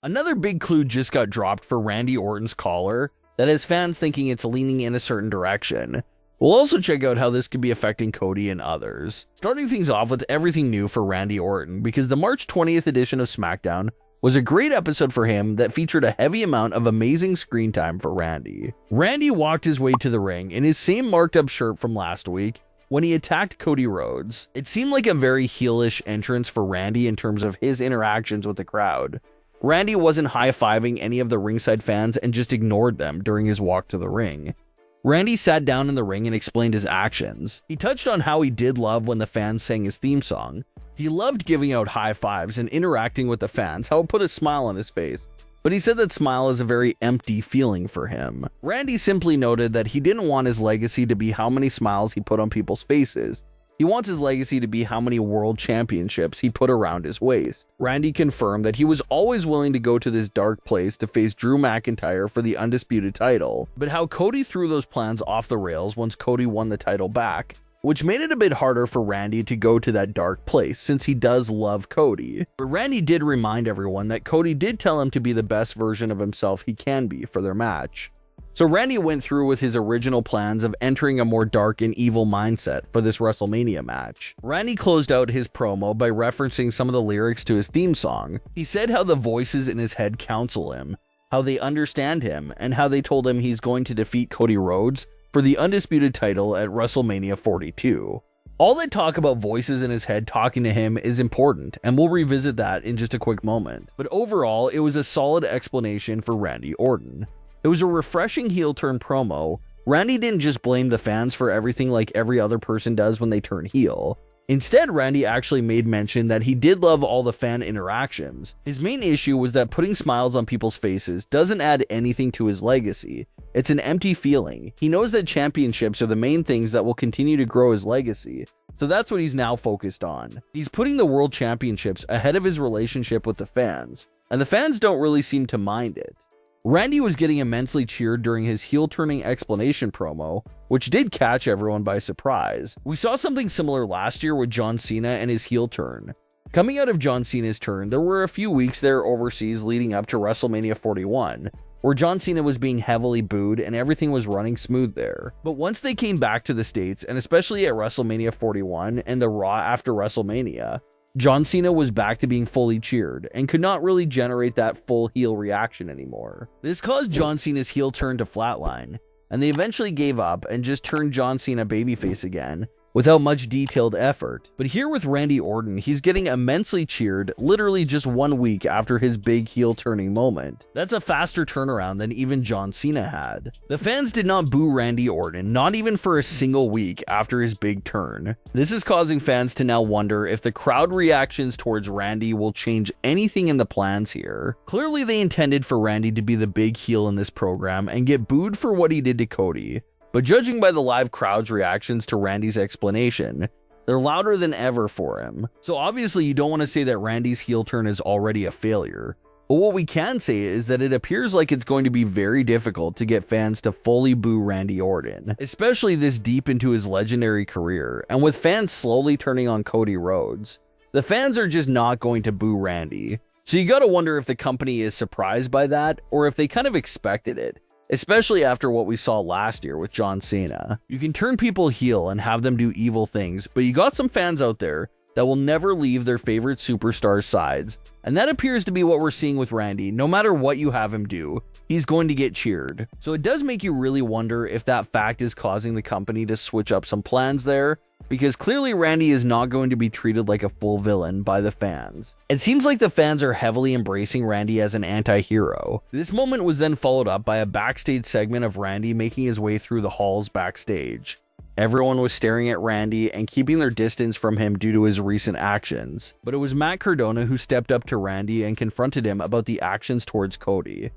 Another big clue just got dropped for Randy Orton's collar that has fans thinking it's leaning in a certain direction. We'll also check out how this could be affecting Cody and others. Starting things off with everything new for Randy Orton, because the March 20th edition of Smackdown was a great episode for him that featured a heavy amount of amazing screen time for Randy. Randy walked his way to the ring in his same marked up shirt from last week when he attacked Cody Rhodes. It seemed like a very heelish entrance for Randy in terms of his interactions with the crowd. Randy wasn't high-fiving any of the ringside fans and just ignored them during his walk to the ring. Randy sat down in the ring and explained his actions. He touched on how he did love when the fans sang his theme song. He loved giving out high fives and interacting with the fans, how it put a smile on his face. But he said that smile is a very empty feeling for him. Randy simply noted that he didn't want his legacy to be how many smiles he put on people's faces. He wants his legacy to be how many world championships he put around his waist. Randy confirmed that he was always willing to go to this dark place to face Drew McIntyre for the undisputed title, but how Cody threw those plans off the rails once Cody won the title back, which made it a bit harder for Randy to go to that dark place since he does love Cody. But Randy did remind everyone that Cody did tell him to be the best version of himself he can be for their match. So Randy went through with his original plans of entering a more dark and evil mindset for this WrestleMania match. Randy closed out his promo by referencing some of the lyrics to his theme song. He said how the voices in his head counsel him, how they understand him, and how they told him he's going to defeat Cody Rhodes for the undisputed title at WrestleMania 42. All that talk about voices in his head talking to him is important, and we'll revisit that in just a quick moment. But overall, it was a solid explanation for Randy Orton. It was a refreshing heel turn promo. Randy didn't just blame the fans for everything like every other person does when they turn heel. Instead, Randy actually made mention that he did love all the fan interactions. His main issue was that putting smiles on people's faces doesn't add anything to his legacy. It's an empty feeling. He knows that championships are the main things that will continue to grow his legacy, so that's what he's now focused on. He's putting the world championships ahead of his relationship with the fans, and the fans don't really seem to mind it. Randy was getting immensely cheered during his heel-turning explanation promo, which did catch everyone by surprise. We saw something similar last year with John Cena and his heel turn. Coming out of John Cena's turn, there were a few weeks there overseas leading up to WrestleMania 41, where John Cena was being heavily booed and everything was running smooth there. But once they came back to the States, and especially at WrestleMania 41 and the Raw after WrestleMania, John Cena was back to being fully cheered and could not really generate that full heel reaction anymore. This caused John Cena's heel turn to flatline, and they eventually gave up and just turned John Cena babyface again, without much detailed effort. But here with Randy Orton, he's getting immensely cheered literally just 1 week after his big heel turning moment. That's a faster turnaround than even John Cena had. The fans did not boo Randy Orton, not even for a single week after his big turn. This is causing fans to now wonder if the crowd reactions towards Randy will change anything in the plans here. Clearly they intended for Randy to be the big heel in this program and get booed for what he did to Cody. But judging by the live crowd's reactions to Randy's explanation, they're louder than ever for him. So obviously you don't want to say that Randy's heel turn is already a failure. But what we can say is that it appears like it's going to be very difficult to get fans to fully boo Randy Orton, especially this deep into his legendary career, and with fans slowly turning on Cody Rhodes. The fans are just not going to boo Randy. So you gotta wonder if the company is surprised by that, or if they kind of expected it. Especially after what we saw last year with John Cena. You can turn people heel and have them do evil things, but you got some fans out there that will never leave their favorite superstar's sides. And that appears to be what we're seeing with Randy. No matter what you have him do, he's going to get cheered. So it does make you really wonder if that fact is causing the company to switch up some plans there, because clearly Randy is not going to be treated like a full villain by the fans. It seems like the fans are heavily embracing Randy as an anti-hero. This moment was then followed up by a backstage segment of Randy making his way through the halls backstage. Everyone was staring at Randy and keeping their distance from him due to his recent actions. But it was Matt Cardona who stepped up to Randy and confronted him about the actions towards Cody.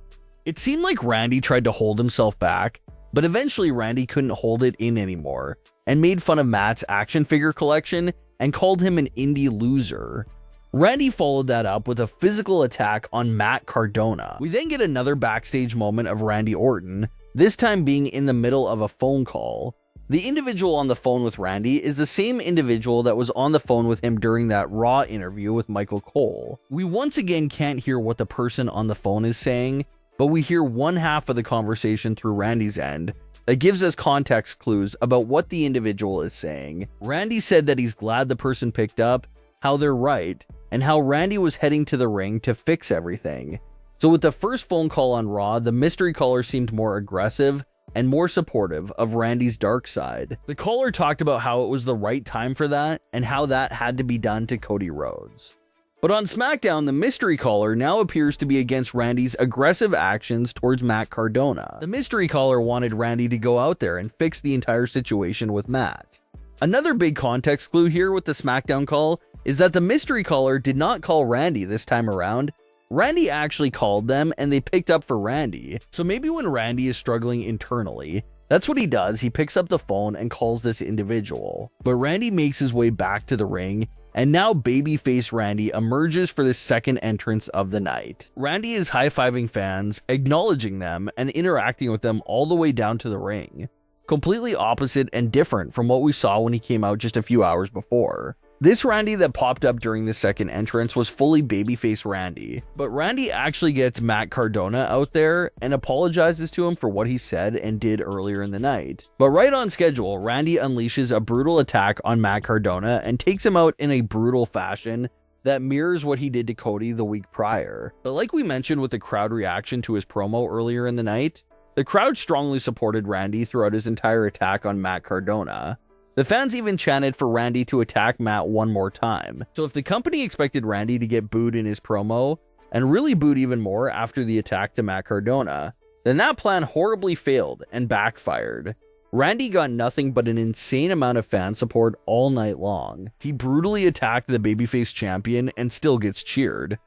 It seemed like Randy tried to hold himself back, but eventually Randy couldn't hold it in anymore and made fun of Matt's action figure collection and called him an indie loser. Randy followed that up with a physical attack on Matt Cardona. We then get another backstage moment of Randy Orton, this time being in the middle of a phone call. The individual on the phone with Randy is the same individual that was on the phone with him during that Raw interview with Michael Cole. We once again can't hear what the person on the phone is saying, but we hear one half of the conversation through Randy's end that gives us context clues about what the individual is saying. Randy said that he's glad the person picked up, how they're right, and how Randy was heading to the ring to fix everything. So with the first phone call on Raw, the mystery caller seemed more aggressive and more supportive of Randy's dark side. The caller talked about how it was the right time for that and how that had to be done to Cody Rhodes. But on Smackdown, the mystery caller now appears to be against Randy's aggressive actions towards Matt Cardona. The mystery caller wanted Randy to go out there and fix the entire situation with Matt. Another big context clue here with the Smackdown call is that the mystery caller did not call Randy this time around. Randy actually called them and they picked up for Randy. So maybe when Randy is struggling internally, that's what he does. He picks up the phone and calls this individual. But Randy makes his way back to the ring, and now babyface Randy emerges for the second entrance of the night. Randy is high-fiving fans, acknowledging them, and interacting with them all the way down to the ring. Completely opposite and different from what we saw when he came out just a few hours before. This Randy that popped up during the second entrance was fully babyface Randy, but Randy actually gets Matt Cardona out there and apologizes to him for what he said and did earlier in the night. But right on schedule, Randy unleashes a brutal attack on Matt Cardona and takes him out in a brutal fashion that mirrors what he did to Cody the week prior. But like we mentioned with the crowd reaction to his promo earlier in the night, the crowd strongly supported Randy throughout his entire attack on Matt Cardona. The fans even chanted for Randy to attack Matt one more time. So if the company expected Randy to get booed in his promo, and really booed even more after the attack to Matt Cardona, then that plan horribly failed and backfired. Randy got nothing but an insane amount of fan support all night long. He brutally attacked the babyface champion and still gets cheered.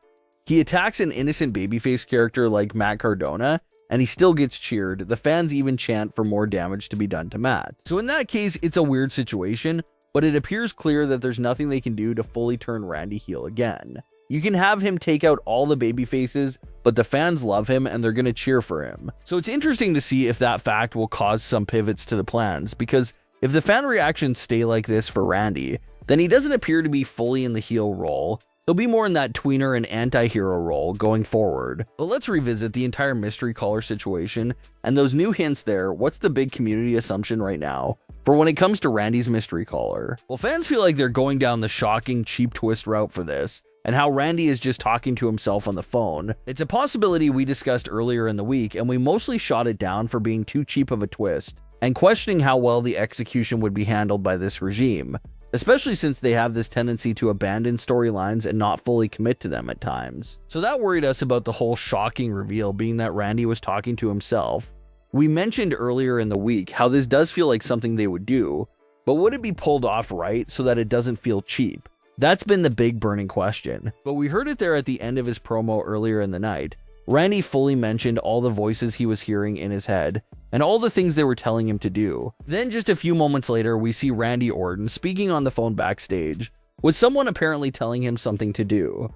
He attacks an innocent babyface character like Matt Cardona, and he still gets cheered. The fans even chant for more damage to be done to Matt. So in that case, it's a weird situation, but it appears clear that there's nothing they can do to fully turn Randy heel again. You can have him take out all the baby faces, but the fans love him and they're going to cheer for him. So it's interesting to see if that fact will cause some pivots to the plans, because if the fan reactions stay like this for Randy, then he doesn't appear to be fully in the heel role. He'll be more in that tweener and anti-hero role going forward. But let's revisit the entire mystery caller situation and those new hints there. What's the big community assumption right now for when it comes to Randy's mystery caller? Well, fans feel like they're going down the shocking cheap twist route for this, and how Randy is just talking to himself on the phone. It's a possibility we discussed earlier in the week, and we mostly shot it down for being too cheap of a twist and questioning how well the execution would be handled by this regime, especially since they have this tendency to abandon storylines and not fully commit to them at times. So that worried us about the whole shocking reveal being that Randy was talking to himself. We mentioned earlier in the week how this does feel like something they would do, but would it be pulled off right so that it doesn't feel cheap? That's been the big burning question. But we heard it there at the end of his promo earlier in the night. Randy fully mentioned all the voices he was hearing in his head and all the things they were telling him to do. Then just a few moments later, we see Randy Orton speaking on the phone backstage with someone apparently telling him something to do.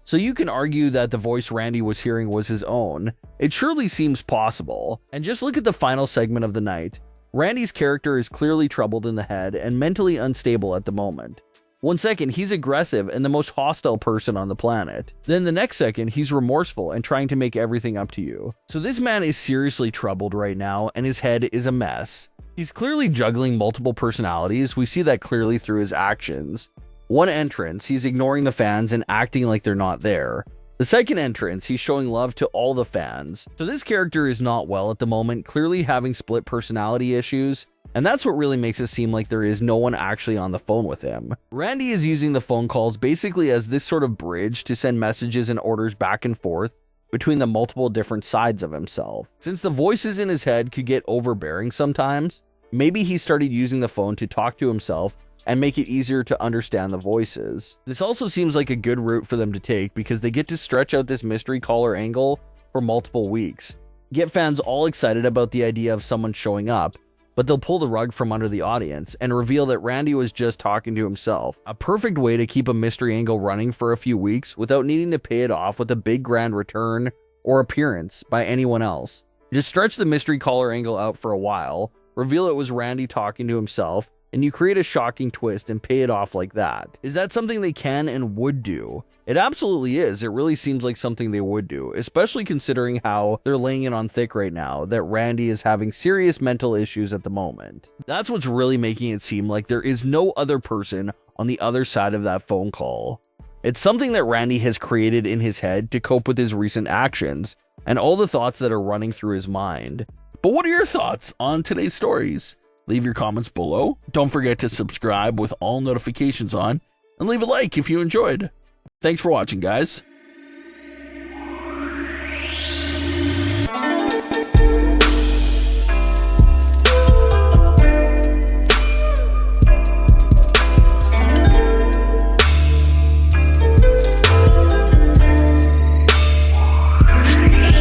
So you can argue that the voice Randy was hearing was his own. It surely seems possible. And just look at the final segment of the night. Randy's character is clearly troubled in the head and mentally unstable at the moment. 1 second, he's aggressive and the most hostile person on the planet. Then the next second, he's remorseful and trying to make everything up to you. So this man is seriously troubled right now and his head is a mess. He's clearly juggling multiple personalities. We see that clearly through his actions. One entrance, he's ignoring the fans and acting like they're not there. The second entrance, he's showing love to all the fans. So this character is not well at the moment, clearly having split personality issues. And that's what really makes it seem like there is no one actually on the phone with him. Randy is using the phone calls basically as this sort of bridge to send messages and orders back and forth between the multiple different sides of himself. Since the voices in his head could get overbearing sometimes, maybe he started using the phone to talk to himself and make it easier to understand the voices. This also seems like a good route for them to take because they get to stretch out this mystery caller angle for multiple weeks, get fans all excited about the idea of someone showing up, but they'll pull the rug from under the audience and reveal that Randy was just talking to himself. A perfect way to keep a mystery angle running for a few weeks without needing to pay it off with a big grand return or appearance by anyone else. Just stretch the mystery caller angle out for a while, reveal it was Randy talking to himself, and you create a shocking twist and pay it off like that. Is that something they can and would do? It absolutely is. It really seems like something they would do, especially considering how they're laying it on thick right now that Randy is having serious mental issues at the moment. That's what's really making it seem like there is no other person on the other side of that phone call. It's something that Randy has created in his head to cope with his recent actions and all the thoughts that are running through his mind. But what are your thoughts on today's stories? Leave your comments below. Don't forget to subscribe with all notifications on, and leave a like if you enjoyed. Thanks for watching, guys.